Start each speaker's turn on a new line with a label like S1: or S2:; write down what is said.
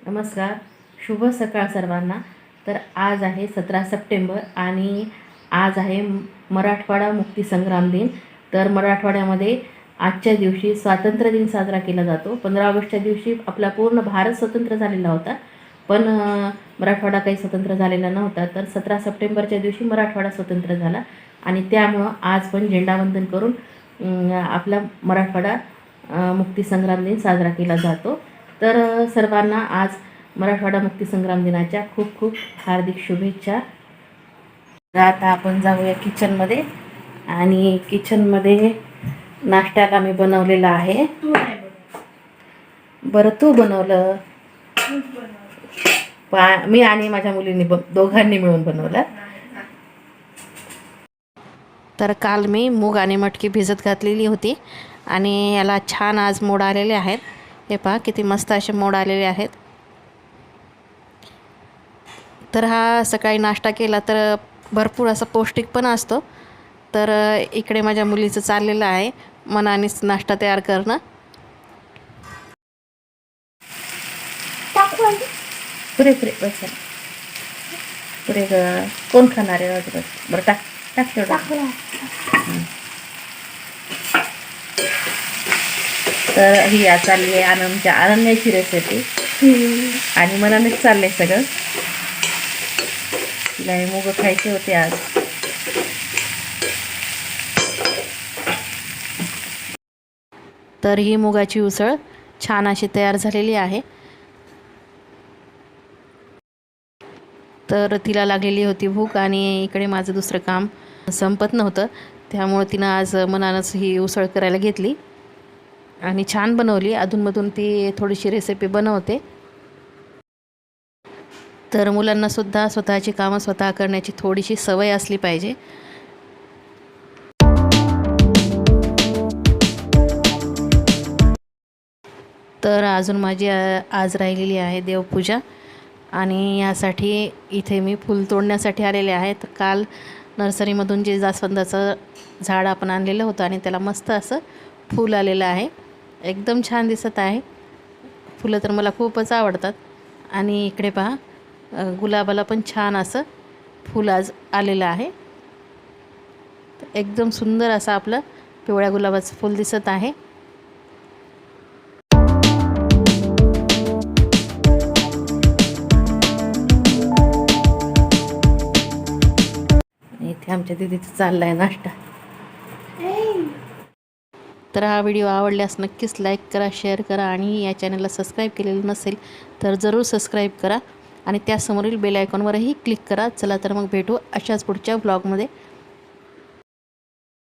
S1: नमस्कार, शुभ सकाळ सर्वांना। तर आज आहे 17 सप्टेंबर आणि आज आहे मराठवाडा मुक्तीसंग्राम दिन। तर मराठवाड्यामध्ये आजच्या दिवशी स्वातंत्र्य दिन साजरा केला जातो। 15 ऑगस्टच्या दिवशी आपला पूर्ण भारत स्वतंत्र झालेला होता, पण मराठवाडा काही स्वतंत्र झालेला नव्हता। तर 17 सप्टेंबरच्या दिवशी मराठवाडा स्वतंत्र झाला आणि त्यामुळं आज पण झेंडावंदन करून आपला मराठवाडा मुक्तीसंग्राम दिन साजरा केला जातो। तर सर्वांना आज मराठवाडा मुक्तीसंग्राम दिनाच्या खूप खूप हार्दिक शुभेच्छा। आता आपण जाऊया किचनमध्ये आणि किचनमध्ये नाश्त्याला मी बनवलेला आहे। बरं, तू बनवलं? मी आणि माझ्या मुलींनी दोघांनी मिळून बनवलं। तर काल मी मूग आणि मटकी भिजत घातलेली होती आणि याला छान आज मोड आलेले आहेत। हे पहा किती मस्त असे मोड आलेले आहेत। तर हा सकाळी नाश्ता केला तर भरपूर असा पौष्टिक पण असतो। तर इकडे माझ्या मुलीचं चाललेलं आहे मनानेच नाश्ता तयार करणं। पुरे पुरे बस पुरे कोण खाणार आहे? बस बरं, टाक टाक तेवढं। तर ही आज चालली आहे आनंदच्या अनन्याची रेसिपी आणि मनानेच चाललंय सगळं। तिला हे मूग खायचे होते आज। तर ही मुगाची उसळ छान अशी तयार झालेली आहे। तर तिला लागलेली होती भूक आणि इकडे माझं दुसरं काम संपत नव्हतं, त्यामुळे तिनं आज मनानंच ही उसळ करायला घेतली आणि छान बनवली। अधूनमधून ती थोडीशी रेसिपी बनवते। तर मुलांनासुद्धा स्वतःची कामं स्वतः करण्याची थोडीशी सवय असली पाहिजे। तर अजून माझी आज राहिलेली आहे देवपूजा आणि यासाठी इथे मी फूल तोडण्यासाठी आलेले आहे। तर काल नर्सरीमधून जे जास्वंदाचं झाड आपण आणलेलं होतं आणि त्याला मस्त असं फूल आलेलं आहे, एकदम छान दिसत आहे। फुलं तर मला खूपच आवडतात आणि इकडे पहा गुलाबाला पण छान असं फूल आज आलेलं आहे। एकदम सुंदर असं आपलं पिवळ्या गुलाबाचं फूल दिसत आहे। इथे आमच्या दीदीचं चाललं आहे नाश्ता। तर हा व्हिडिओ आवडल्यास नक्कीच लाईक करा, शेअर करा आणि या चॅनलला सबस्क्राईब केलेलं नसेल तर जरूर सबस्क्राईब करा आणि त्यासमोरील बेल आयकॉनवरही क्लिक करा। चला तर मग भेटू अशाच पुढच्या व्लॉगमध्ये।